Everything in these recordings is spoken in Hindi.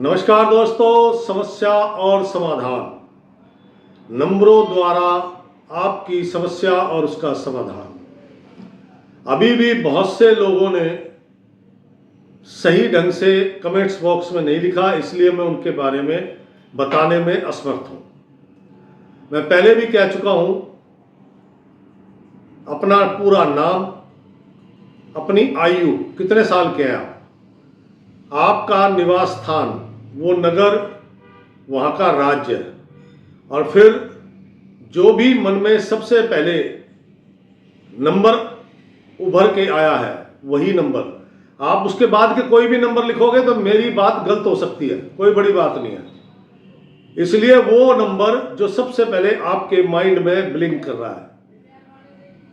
नमस्कार दोस्तों, समस्या और समाधान नंबरों द्वारा आपकी समस्या और उसका समाधान। अभी भी बहुत से लोगों ने सही ढंग से कमेंट्स बॉक्स में नहीं लिखा, इसलिए मैं उनके बारे में बताने में असमर्थ हूं। मैं पहले भी कह चुका हूं, अपना पूरा नाम, अपनी आयु, कितने साल के हैं आप, आपका निवास स्थान, वो नगर, वहाँ का राज्य, और फिर जो भी मन में सबसे पहले नंबर उभर के आया है वही नंबर। आप उसके बाद के कोई भी नंबर लिखोगे तो मेरी बात गलत हो सकती है, कोई बड़ी बात नहीं है। इसलिए वो नंबर जो सबसे पहले आपके माइंड में ब्लिंक कर रहा है,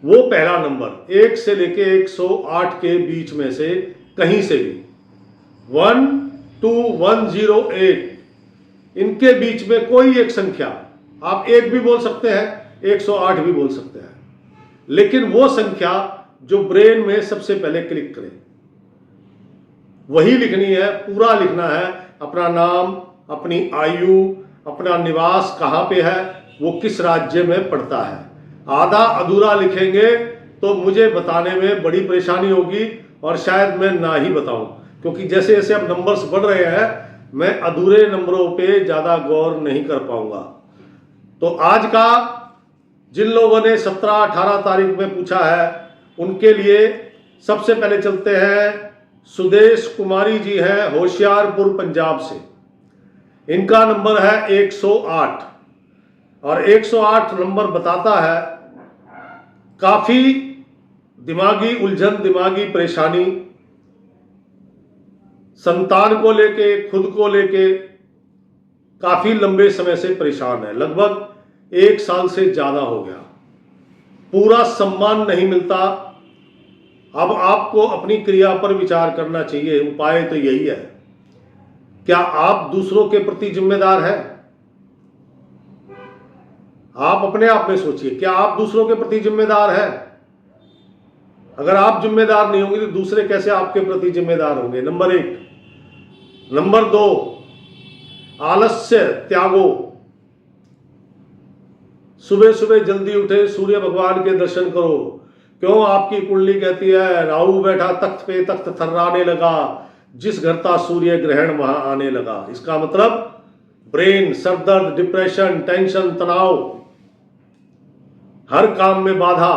वो पहला नंबर 1 से लेके 108 के बीच में से कहीं से भी 1 to 108 इनके बीच में कोई एक संख्या, आप 1 भी बोल सकते हैं, 108 भी बोल सकते हैं, लेकिन वो संख्या जो ब्रेन में सबसे पहले क्लिक करे वही लिखनी है। पूरा लिखना है, अपना नाम, अपनी आयु, अपना निवास कहाँ पे है, वो किस राज्य में पड़ता है। आधा अधूरा लिखेंगे तो मुझे बताने में बड़ी परेशानी होगी और शायद मैं ना ही बताऊं, क्योंकि जैसे जैसे अब नंबर्स बढ़ रहे हैं मैं अधूरे नंबरों पे ज़्यादा गौर नहीं कर पाऊंगा। तो आज का जिन लोगों ने 17-18 तारीख में पूछा है उनके लिए सबसे पहले चलते हैं। सुदेश कुमारी जी हैं, होशियारपुर पंजाब से। इनका नंबर है 108 और 108 नंबर बताता है काफ़ी दिमागी उलझन, दिमागी परेशानी, संतान को लेके, खुद को लेके काफी लंबे समय से परेशान है। लगभग 1 साल से ज्यादा हो गया। पूरा सम्मान नहीं मिलता। अब आपको अपनी क्रिया पर विचार करना चाहिए। उपाय तो यही है, क्या आप दूसरों के प्रति जिम्मेदार हैं? आप अपने आप में सोचिए, क्या आप दूसरों के प्रति जिम्मेदार हैं? अगर आप जिम्मेदार नहीं होंगे तो दूसरे कैसे आपके प्रति जिम्मेदार होंगे? नंबर 1। नंबर 2, आलस्य त्यागो। सुबह सुबह जल्दी उठे, सूर्य भगवान के दर्शन करो। क्यों? आपकी कुंडली कहती है राहु बैठा तख्त पे, तख्त थर्राने लगा, जिस घर था सूर्य ग्रहण वहां आने लगा। इसका मतलब ब्रेन, सरदर्द, डिप्रेशन, टेंशन, तनाव, हर काम में बाधा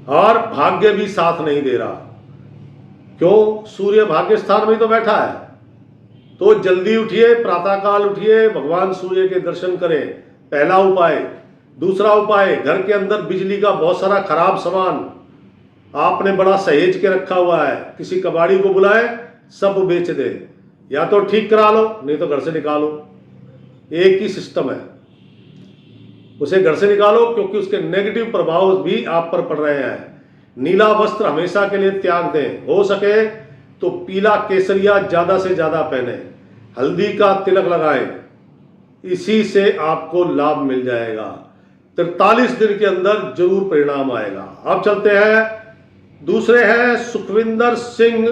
और भाग्य भी साथ नहीं दे रहा। क्यों? सूर्य भाग्य स्थान में तो बैठा है। तो जल्दी उठिए, प्रातःकाल उठिए, भगवान सूर्य के दर्शन करें, पहला उपाय। दूसरा उपाय, घर के अंदर बिजली का बहुत सारा खराब सामान आपने बड़ा सहेज के रखा हुआ है, किसी कबाड़ी को बुलाए, सब बेच दे, या तो ठीक करा लो नहीं तो घर से निकालो। एक ही सिस्टम है, उसे घर से निकालो, क्योंकि उसके नेगेटिव प्रभाव भी आप पर पड़ रहे हैं। नीला वस्त्र हमेशा के लिए त्याग दें, हो सके तो पीला केसरिया ज्यादा से ज्यादा पहने, हल्दी का तिलक लगाएं, इसी से आपको लाभ मिल जाएगा। 43 दिन के अंदर जरूर परिणाम आएगा। अब चलते हैं, दूसरे हैं सुखविंदर सिंह,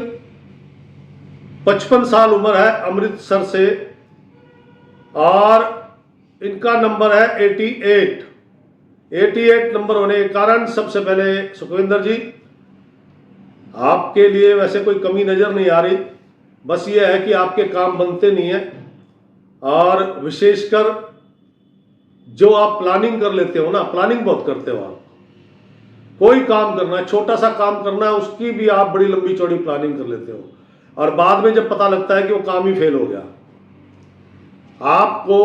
55 साल उम्र है, अमृतसर से, और इनका नंबर है 88 नंबर होने के कारण सबसे पहले सुखविंदर जी, आपके लिए वैसे कोई कमी नजर नहीं आ रही, बस ये है कि आपके काम बनते नहीं है, और विशेषकर जो आप प्लानिंग कर लेते हो ना, प्लानिंग बहुत करते हो आप। कोई काम करना है, छोटा सा काम करना है, उसकी भी आप बड़ी लंबी चौड़ी प्लानिंग कर लेते हो, और बाद में जब पता लगता है कि वो काम ही फेल हो गया। आपको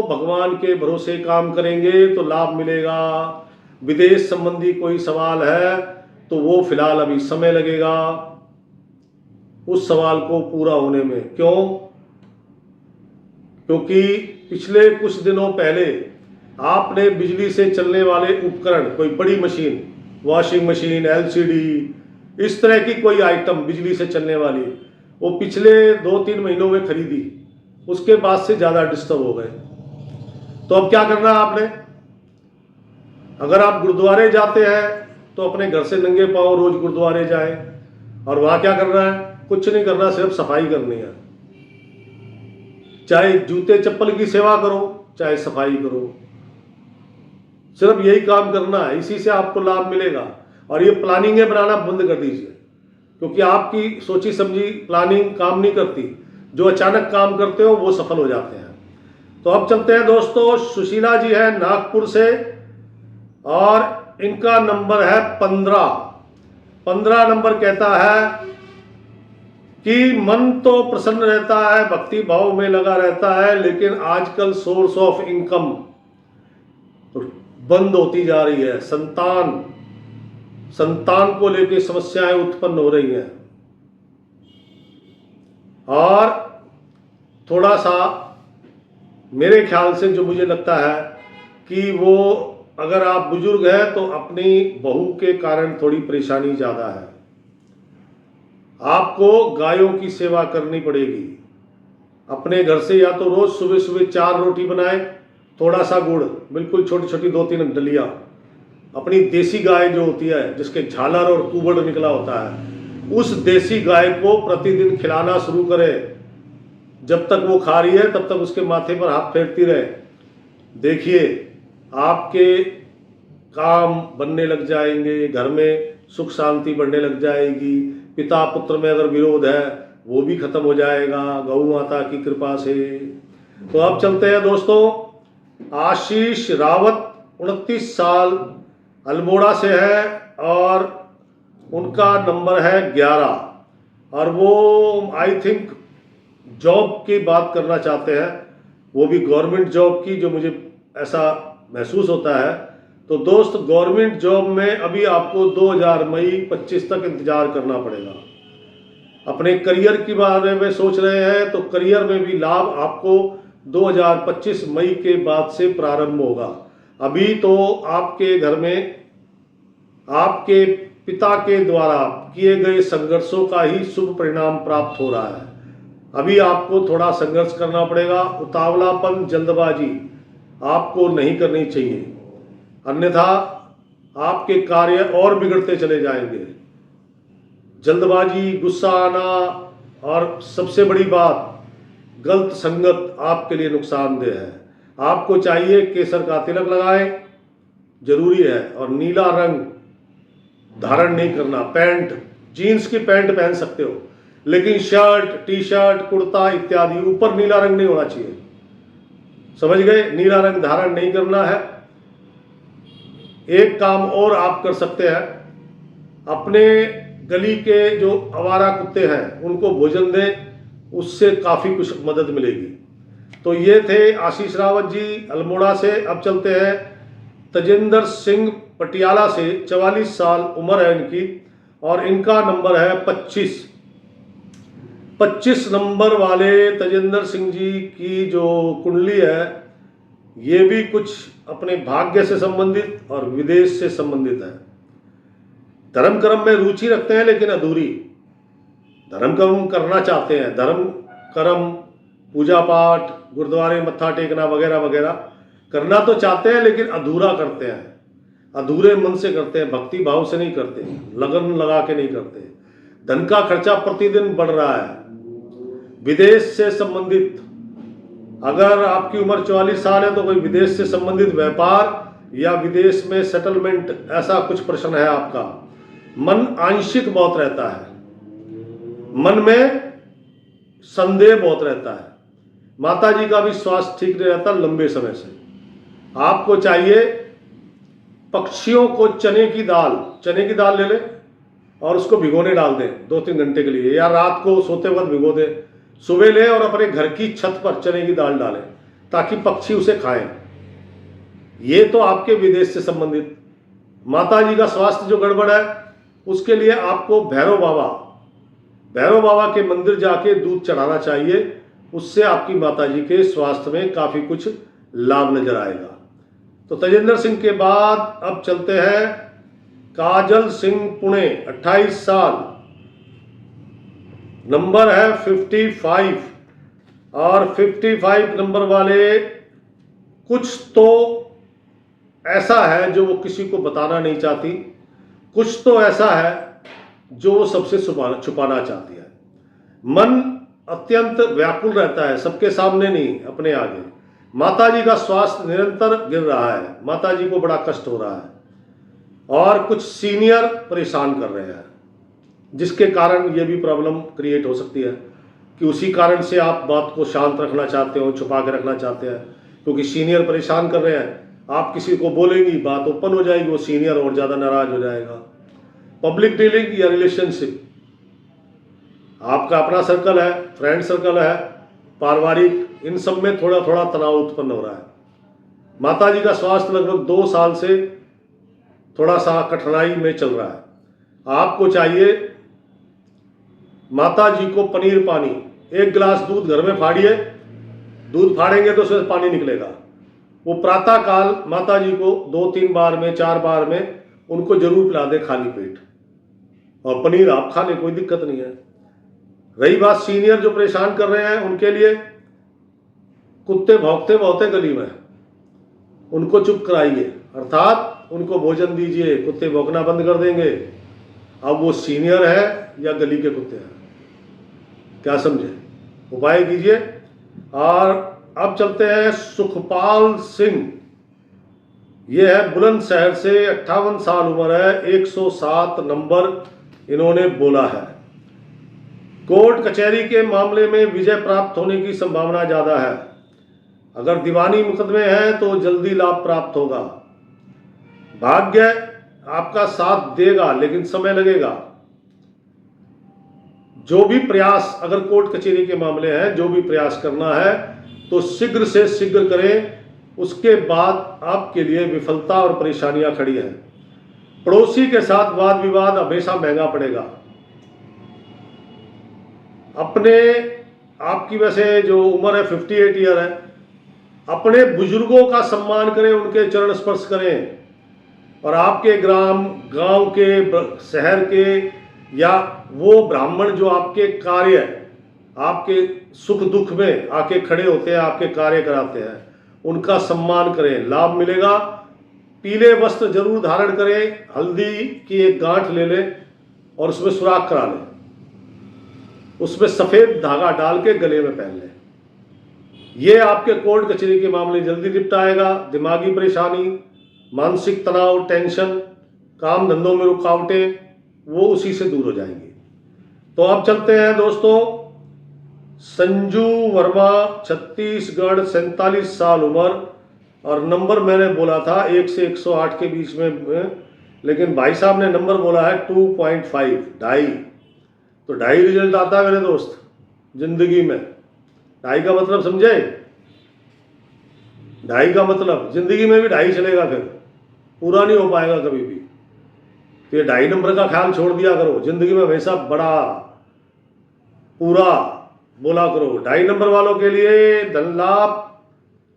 भगवान के भरोसे काम करेंगे तो लाभ मिलेगा। विदेश संबंधी कोई सवाल है तो वो फिलहाल अभी समय लगेगा उस सवाल को पूरा होने में। क्यों? क्योंकि पिछले कुछ दिनों पहले आपने बिजली से चलने वाले उपकरण, कोई बड़ी मशीन, वॉशिंग मशीन, एलसीडी, इस तरह की कोई आइटम बिजली से चलने वाली, वो पिछले 2-3 महीनों में खरीदी, उसके बाद से ज़्यादा डिस्टर्ब हो गए। तो अब क्या करना है आपने? अगर आप गुरुद्वारे जाते हैं तो अपने घर से नंगे पांव रोज गुरुद्वारे जाएं, और वहाँ क्या करना है? कुछ नहीं करना, सिर्फ सफाई करनी है। चाहे जूते चप्पल की सेवा करो, चाहे सफाई करो, सिर्फ यही काम करना है, इसी से आपको लाभ मिलेगा। और ये प्लानिंगें बनाना बंद कर दीजिए, क्योंकि आपकी सोची समझी प्लानिंग काम नहीं करती। जो अचानक काम करते हो वो सफल हो जाते हैं। तो अब चलते हैं दोस्तों, सुशीला जी है नागपुर से और इनका नंबर है 15। 15 नंबर कहता है कि मन तो प्रसन्न रहता है, भक्ति भाव में लगा रहता है, लेकिन आजकल सोर्स ऑफ इनकम बंद होती जा रही है। संतान को लेकर समस्याएं उत्पन्न हो रही हैं, और थोड़ा सा मेरे ख्याल से जो मुझे लगता है कि वो, अगर आप बुजुर्ग हैं तो अपनी बहू के कारण थोड़ी परेशानी ज़्यादा है। आपको गायों की सेवा करनी पड़ेगी। अपने घर से या तो रोज सुबह सुबह 4 रोटी बनाए, थोड़ा सा गुड़, बिल्कुल छोटी छोटी 2-3 डलियाँ। अपनी देसी गाय जो होती है, जिसके झालर और कुबड़ निकला होता है, उस देसी गाय को प्रतिदिन खिलाना शुरू करें। जब तक वो खा रही है तब तक उसके माथे पर हाथ फेरती रहे। देखिए, आपके काम बनने लग जाएंगे, घर में सुख शांति बढ़ने लग जाएगी। पिता पुत्र में अगर विरोध है वो भी खत्म हो जाएगा गौ माता की कृपा से। तो अब चलते हैं दोस्तों, आशीष रावत 29 साल अल्मोड़ा से है और उनका नंबर है 11, और वो आई थिंक जॉब की बात करना चाहते हैं, वो भी गवर्नमेंट जॉब की, जो मुझे ऐसा महसूस होता है। तो दोस्त, गवर्नमेंट जॉब में अभी आपको 2025 तक इंतजार करना पड़ेगा। अपने करियर के बारे में सोच रहे हैं तो करियर में भी लाभ आपको 2025 मई के बाद से प्रारंभ होगा। अभी तो आपके घर में आपके पिता के द्वारा किए गए संघर्षों का ही शुभ परिणाम प्राप्त हो रहा है। अभी आपको थोड़ा संघर्ष करना पड़ेगा। उतावलापन, जल्दबाजी आपको नहीं करनी चाहिए, अन्यथा आपके कार्य और बिगड़ते चले जाएंगे। जल्दबाजी, गुस्सा आना और सबसे बड़ी बात, गलत संगत आपके लिए नुकसानदेह है। आपको चाहिए केसर का तिलक लगाएं, जरूरी है, और नीला रंग धारण नहीं करना। पैंट, जीन्स की पैंट पहन सकते हो, लेकिन शर्ट, टी शर्ट, कुर्ता इत्यादि ऊपर नीला रंग नहीं होना चाहिए। समझ गए? नीला रंग धारण नहीं करना है। एक काम और आप कर सकते हैं, अपने गली के जो आवारा कुत्ते हैं उनको भोजन दें, उससे काफ़ी कुछ मदद मिलेगी। तो ये थे आशीष रावत जी अल्मोड़ा से। अब चलते हैं तजेंद्र सिंह पटियाला से, 44 साल उम्र है इनकी, और इनका नंबर है 25। 25 नंबर वाले तजेंद्र सिंह जी की जो कुंडली है, ये भी कुछ अपने भाग्य से संबंधित और विदेश से संबंधित है। धर्म कर्म में रुचि रखते हैं लेकिन अधूरी। धर्म कर्म करना चाहते हैं, धर्म कर्म, पूजा पाठ, गुरुद्वारे मत्था टेकना वगैरह वगैरह करना तो चाहते हैं, लेकिन अधूरा करते हैं, अधूरे मन से करते हैं, भक्ति भाव से नहीं करते, लगन लगा के नहीं करते। धन का खर्चा प्रतिदिन बढ़ रहा है। विदेश से संबंधित, अगर आपकी उम्र 44 साल है तो कोई विदेश से संबंधित व्यापार या विदेश में सेटलमेंट, ऐसा कुछ प्रश्न है आपका। मन आंशिक बहुत रहता है, मन में संदेह बहुत रहता है। माता जी का भी स्वास्थ्य ठीक नहीं रहता लंबे समय से। आपको चाहिए पक्षियों को चने की दाल ले लें और उसको भिगोने डाल दें 2-3 घंटे के लिए, या रात को सोते वक्त भिगो दें, सुबह लें और अपने घर की छत पर चने की दाल डालें ताकि पक्षी उसे खाएं। ये तो आपके विदेश से संबंधित। माता जी का स्वास्थ्य जो गड़बड़ है, उसके लिए आपको भैरव बाबा के मंदिर जाके दूध चढ़ाना चाहिए। उससे आपकी माता जी के स्वास्थ्य में काफ़ी कुछ लाभ नजर आएगा। तो तजेंद्र सिंह के बाद अब चलते हैं काजल सिंह, पुणे, 28 साल, नंबर है 55, और 55 नंबर वाले कुछ तो ऐसा है जो वो किसी को बताना नहीं चाहती, कुछ तो ऐसा है जो वो सबसे छुपाना चाहती है। मन अत्यंत व्याकुल रहता है, सबके सामने नहीं, अपने आगे। माता जी का स्वास्थ्य निरंतर गिर रहा है, माता जी को बड़ा कष्ट हो रहा है और कुछ सीनियर परेशान कर रहे हैं, जिसके कारण ये भी प्रॉब्लम क्रिएट हो सकती है कि उसी कारण से आप बात को शांत रखना चाहते हो, छुपा के रखना चाहते हैं, क्योंकि सीनियर परेशान कर रहे हैं। आप किसी को बोलेंगी, बात ओपन हो जाएगी, वो सीनियर और ज़्यादा नाराज हो जाएगा। पब्लिक डीलिंग या रिलेशनशिप, आपका अपना सर्कल है, फ्रेंड सर्कल है, पारिवारिक, इन सब में थोड़ा थोड़ा तनाव उत्पन्न हो रहा है। माता जी का स्वास्थ्य लगभग 2 साल से थोड़ा सा कठिनाई में चल रहा है। आपको चाहिए माता जी को पनीर पानी, 1 गिलास दूध घर में फाड़िए, दूध फाड़ेंगे तो उसमें पानी निकलेगा। वो प्रातः काल माता जी को 2-3 बार में, 4 बार में उनको जरूर पिला दे खाली पेट, और पनीर आप खा ले, कोई दिक्कत नहीं है। रही बात सीनियर जो परेशान कर रहे हैं, उनके लिए कुत्ते भौंकते भौंकते गली में, उनको चुप कराइए, अर्थात उनको भोजन दीजिए, कुत्ते भौंकना बंद कर देंगे। अब वो सीनियर है या गली के कुत्ते हैं, क्या समझे, उपाय कीजिए। और अब चलते हैं सुखपाल सिंह, ये है बुलंदशहर से, 58 साल उम्र है, 107 नंबर इन्होंने बोला है। कोर्ट कचहरी के मामले में विजय प्राप्त होने की संभावना ज़्यादा है। अगर दीवानी मुकदमे हैं तो जल्दी लाभ प्राप्त होगा। भाग्य आपका साथ देगा, लेकिन समय लगेगा। जो भी प्रयास, अगर कोर्ट कचहरी के मामले हैं, जो भी प्रयास करना है तो शीघ्र से शीघ्र करें, उसके बाद आपके लिए विफलता और परेशानियां खड़ी हैं। पड़ोसी के साथ वाद विवाद हमेशा महंगा पड़ेगा। अपने, आपकी वैसे जो उम्र है 58 ईयर है, अपने बुजुर्गों का सम्मान करें, उनके चरण स्पर्श करें, और आपके ग्राम, गांव के, शहर के, या वो ब्राह्मण जो आपके कार्य, आपके सुख दुख में आके खड़े होते हैं, आपके कार्य कराते हैं, उनका सम्मान करें, लाभ मिलेगा। पीले वस्त्र जरूर धारण करें, हल्दी की एक गांठ ले लें और उसमें सुराख करा लें, उसमें सफेद धागा डाल के गले में पहन लें। ये आपके कोर्ट कचहरी के मामले जल्दी निपटाएगा। दिमागी परेशानी, मानसिक तनाव, टेंशन, काम धंधों में रुकावटें, वो उसी से दूर हो जाएंगी। तो अब चलते हैं दोस्तों, संजू वर्मा, छत्तीसगढ़, 47 साल उम्र, और नंबर मैंने बोला था 1 से 108 के बीच में, लेकिन भाई साहब ने नंबर बोला है 2.5, 2.5, तो 2.5 रिजल्ट आता है मेरे दोस्त जिंदगी में। 2.5 का मतलब समझे, 2.5 का मतलब जिंदगी में भी 2.5 चलेगा, फिर पूरा नहीं हो पाएगा कभी भी। तो ये 2.5 नंबर का ख्याल छोड़ दिया करो, जिंदगी में हमेशा बड़ा पूरा बोला करो। 2.5 नंबर वालों के लिए धन लाभ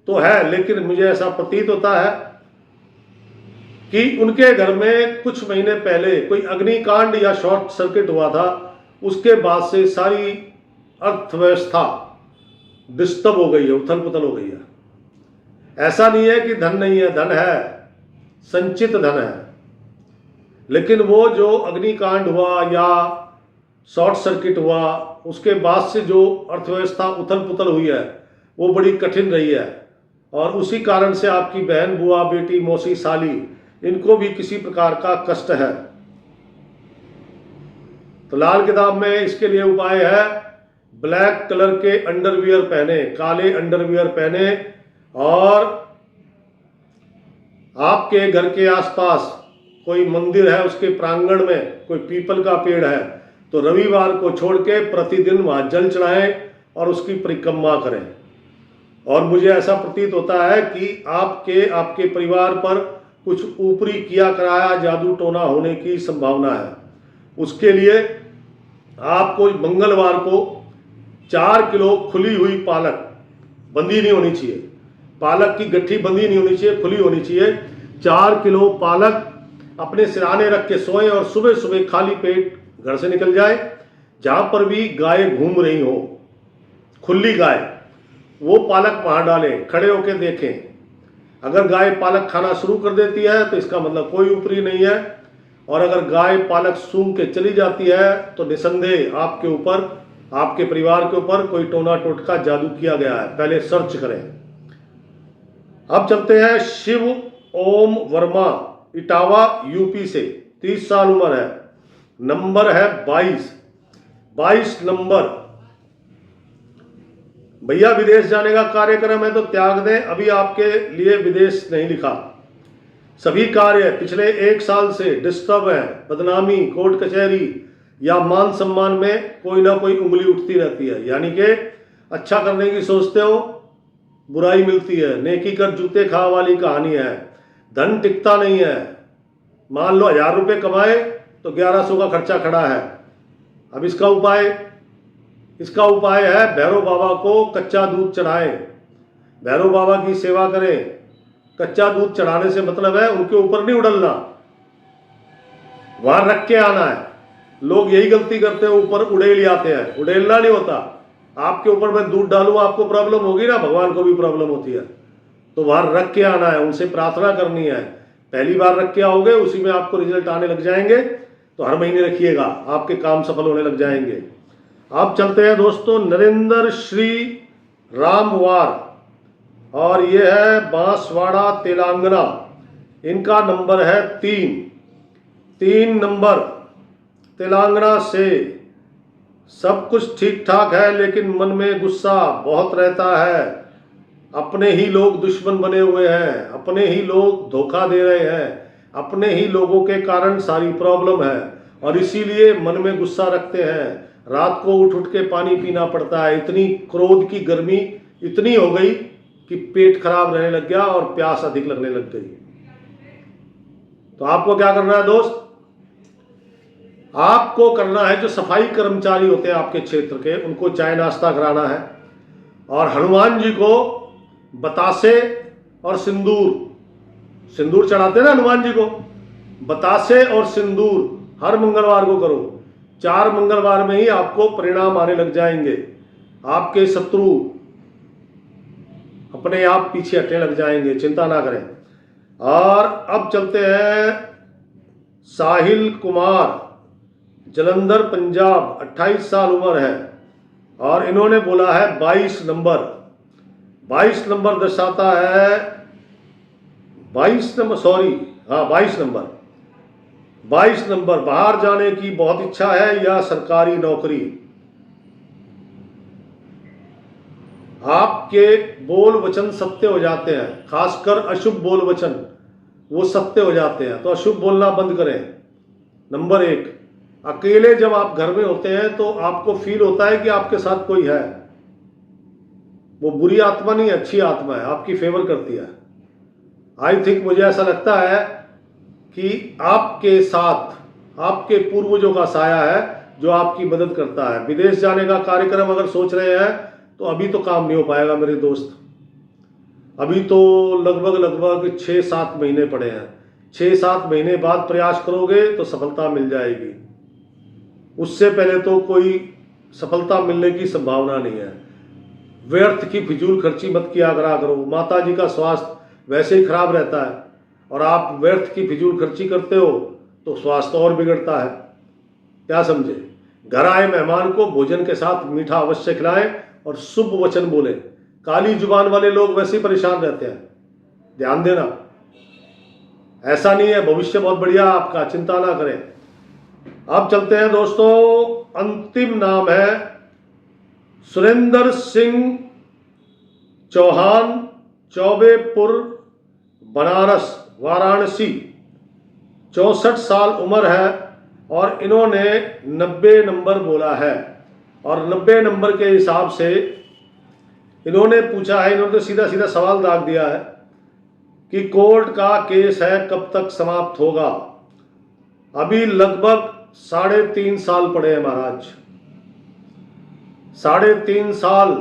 तो है, लेकिन मुझे ऐसा प्रतीत होता है कि उनके घर में कुछ महीने पहले कोई अग्निकांड या शॉर्ट सर्किट हुआ था, उसके बाद से सारी अर्थव्यवस्था डिस्टर्ब हो गई है, उथल पुथल हो गई है। ऐसा नहीं है कि धन नहीं है, धन है, संचित धन है, लेकिन वो जो अग्निकांड हुआ या शॉर्ट सर्किट हुआ, उसके बाद से जो अर्थव्यवस्था उथल पुथल हुई है, वो बड़ी कठिन रही है, और उसी कारण से आपकी बहन, बुआ, बेटी, मौसी, साली, इनको भी किसी प्रकार का कष्ट है। तो लाल किताब में इसके लिए उपाय है, ब्लैक कलर के अंडरवियर पहने, काले अंडरवियर पहने, और आपके घर के आसपास कोई मंदिर है, उसके प्रांगण में कोई पीपल का पेड़ है, तो रविवार को छोड़ के प्रतिदिन वहां जल चढ़ाएं और उसकी परिक्रमा करें। और मुझे ऐसा प्रतीत होता है कि आपके परिवार पर कुछ ऊपरी किया कराया जादू टोना होने की संभावना है। उसके लिए आपको मंगलवार को 4 किलो खुली हुई पालक, बंदी नहीं होनी चाहिए, पालक की गट्ठी बंदी नहीं होनी चाहिए, खुली होनी चाहिए, 4 किलो पालक अपने सिराने रख के सोएं, और सुबह सुबह खाली पेट घर से निकल जाए। जहां पर भी गाय घूम रही हो, खुली गाय, वो पालक वहां डालें, खड़े होकर देखें। अगर गाय पालक खाना शुरू कर देती है तो इसका मतलब कोई ऊपरी नहीं है, और अगर गाय पालक सूंघ के चली जाती है तो निसंदेह आपके ऊपर आपके परिवार के ऊपर कोई टोना टोटका जादू किया गया है, पहले सर्च करें। अब चलते हैं शिव ओम वर्मा, इटावा यूपी से, 30 साल उम्र है, नंबर है 22 नंबर। भैया विदेश जाने का कार्यक्रम है तो त्याग दें, अभी आपके लिए विदेश नहीं लिखा। सभी कार्य पिछले 1 साल से डिस्टर्ब है, बदनामी, कोर्ट कचहरी या मान सम्मान में कोई ना कोई उंगली उठती रहती है, यानी कि अच्छा करने की सोचते हो बुराई मिलती है, नेकी कर जूते खा वाली कहानी है। धन टिकता नहीं है, मान लो 1000 रुपये कमाए तो 1100 का खर्चा खड़ा है। अब इसका उपाय है भैरव बाबा को कच्चा दूध चढ़ाएं, भैरव बाबा की सेवा करें। कच्चा दूध चढ़ाने से मतलब है उनके ऊपर नहीं उड़लना, वहां रख के आना है। लोग यही गलती करते हैं, ऊपर उड़ेल आते हैं, उड़ेलना नहीं होता। आपके ऊपर मैं दूध डालूं आपको प्रॉब्लम होगी ना, भगवान को भी प्रॉब्लम होती है, तो वहां रख के आना है, उनसे प्रार्थना करनी है। पहली बार रख के आओगे उसी में आपको रिजल्ट आने लग जाएंगे, तो हर महीने रखिएगा, आपके काम सफल होने लग जाएंगे। अब चलते हैं दोस्तों नरेंद्र श्री रामवार, और ये है बांसवाड़ा तेलंगाना, इनका नंबर है 3 नंबर तेलंगाना से। सब कुछ ठीक ठाक है लेकिन मन में गुस्सा बहुत रहता है, अपने ही लोग दुश्मन बने हुए हैं, अपने ही लोग धोखा दे रहे हैं, अपने ही लोगों के कारण सारी प्रॉब्लम है और इसीलिए मन में गुस्सा रखते हैं। रात को उठ के पानी पीना पड़ता है, इतनी क्रोध की गर्मी इतनी हो गई कि पेट खराब रहने लग गया और प्यास अधिक लगने लग गई। तो आपको क्या करना है दोस्त, आपको करना है जो सफाई कर्मचारी होते हैं आपके क्षेत्र के, उनको चाय नाश्ता कराना है और हनुमान जी को बतासे और सिंदूर चढ़ाते हैं ना हनुमान जी को, बतासे और सिंदूर हर मंगलवार को करो। 4 मंगलवार में ही आपको परिणाम आने लग जाएंगे, आपके शत्रु अपने आप पीछे हटने लग जाएंगे, चिंता ना करें। और अब चलते हैं साहिल कुमार, जलंधर पंजाब, 28 साल उम्र है और इन्होंने बोला है 22 नंबर दर्शाता है 22 नंबर। बाहर जाने की बहुत इच्छा है या सरकारी नौकरी। आपके बोल वचन सत्य हो जाते हैं, खासकर अशुभ बोल वचन वो सत्य हो जाते हैं, तो अशुभ बोलना बंद करें। नंबर 1, अकेले जब आप घर में होते हैं तो आपको फील होता है कि आपके साथ कोई है, वो बुरी आत्मा नहीं, अच्छी आत्मा है, आपकी फेवर करती है। आई थिंक मुझे ऐसा लगता है कि आपके साथ आपके पूर्वजों का साया है जो आपकी मदद करता है। विदेश जाने का कार्यक्रम अगर सोच रहे हैं तो अभी तो काम नहीं हो पाएगा मेरे दोस्त, अभी तो लगभग 6-7 महीने पड़े हैं। 6-7 महीने बाद प्रयास करोगे तो सफलता मिल जाएगी, उससे पहले तो कोई सफलता मिलने की संभावना नहीं है। व्यर्थ की फिजूल खर्ची मत किया करो। माता जी का स्वास्थ्य वैसे ही खराब रहता है और आप व्यर्थ की फिजूल खर्ची करते हो तो स्वास्थ्य और बिगड़ता है, क्या समझे। घर आए मेहमान को भोजन के साथ मीठा अवश्य खिलाएं और शुभ वचन बोले। काली जुबान वाले लोग वैसे ही परेशान रहते हैं, ध्यान देना। ऐसा नहीं है, भविष्य बहुत बढ़िया आपका, चिंता ना करें। अब चलते हैं दोस्तों, अंतिम नाम है सुरेंद्र सिंह चौहान, चौबेपुर, बनारस, वाराणसी, 64 साल उम्र है और इन्होंने 90 नंबर बोला है। और 90 नंबर के हिसाब से इन्होंने पूछा है, इन्होंने सीधा सीधा सवाल दाग दिया है कि कोर्ट का केस है कब तक समाप्त होगा। अभी लगभग 3.5 साल पड़े हैं महाराज, 3.5 साल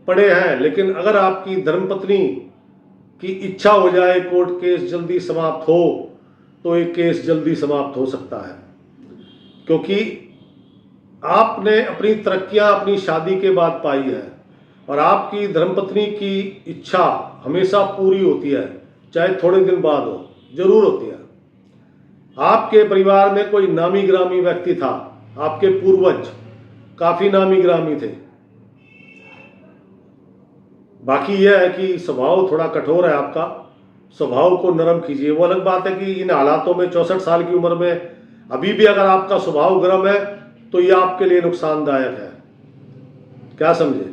पड़े हैं। लेकिन अगर आपकी धर्मपत्नी की इच्छा हो जाए कोर्ट केस जल्दी समाप्त हो तो एक केस जल्दी समाप्त हो सकता है, क्योंकि आपने अपनी तरक्कियां अपनी शादी के बाद पाई है और आपकी धर्मपत्नी की इच्छा हमेशा पूरी होती है, चाहे थोड़े दिन बाद हो, जरूर होती है। आपके परिवार में कोई नामी ग्रामी व्यक्ति था, आपके पूर्वज, काफी नामी गिरामी थे। बाकी यह है कि स्वभाव थोड़ा कठोर है आपका, स्वभाव को नरम कीजिए। वो अलग बात है कि इन हालातों में 64 साल की उम्र में अभी भी अगर आपका स्वभाव गर्म है तो ये आपके लिए नुकसानदायक है, क्या समझे।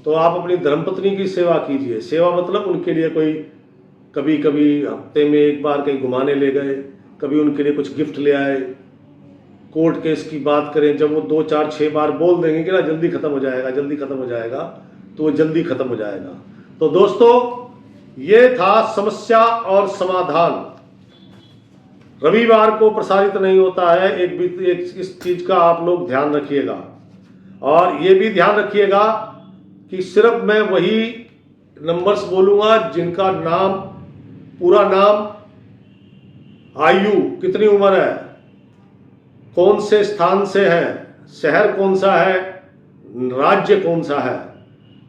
तो आप अपनी धर्मपत्नी की सेवा कीजिए। सेवा मतलब उनके लिए कोई कभी कभी हफ्ते में एक बार कहीं घुमाने ले गए, कभी उनके लिए कुछ गिफ्ट ले आए। कोर्ट केस की बात करें, जब वो 2 4 6 बार बोल देंगे कि ना जल्दी खत्म हो जाएगा, जल्दी खत्म हो जाएगा, तो वो जल्दी खत्म हो जाएगा। तो दोस्तों, ये था समस्या और समाधान। रविवार को प्रसारित नहीं होता है, एक इस चीज का आप लोग ध्यान रखिएगा। और ये भी ध्यान रखिएगा कि सिर्फ मैं वही नंबर्स बोलूंगा जिनका नाम, पूरा नाम, आयु कितनी उम्र है, कौन से स्थान से है, शहर कौन सा है, राज्य कौन सा है,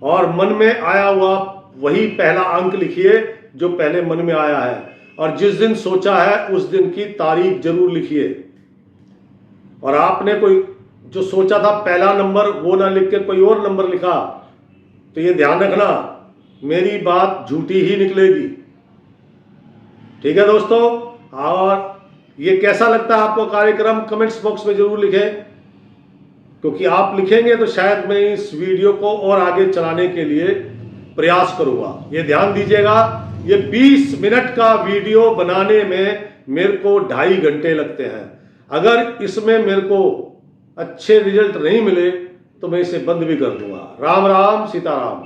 और मन में आया हुआ वही पहला अंक लिखिए जो पहले मन में आया है, और जिस दिन सोचा है उस दिन की तारीख जरूर लिखिए। और आपने कोई जो सोचा था पहला नंबर वो ना लिख के कोई और नंबर लिखा तो ये ध्यान रखना मेरी बात झूठी ही निकलेगी। ठीक है दोस्तों, और ये कैसा लगता है आपको कार्यक्रम कमेंट्स बॉक्स में जरूर लिखें, क्योंकि आप लिखेंगे तो शायद मैं इस वीडियो को और आगे चलाने के लिए प्रयास करूंगा। ये ध्यान दीजिएगा, ये 20 मिनट का वीडियो बनाने में मेरे को 2.5 घंटे लगते हैं। अगर इसमें मेरे को अच्छे रिजल्ट नहीं मिले तो मैं इसे बंद भी कर दूंगा। राम राम, सीताराम।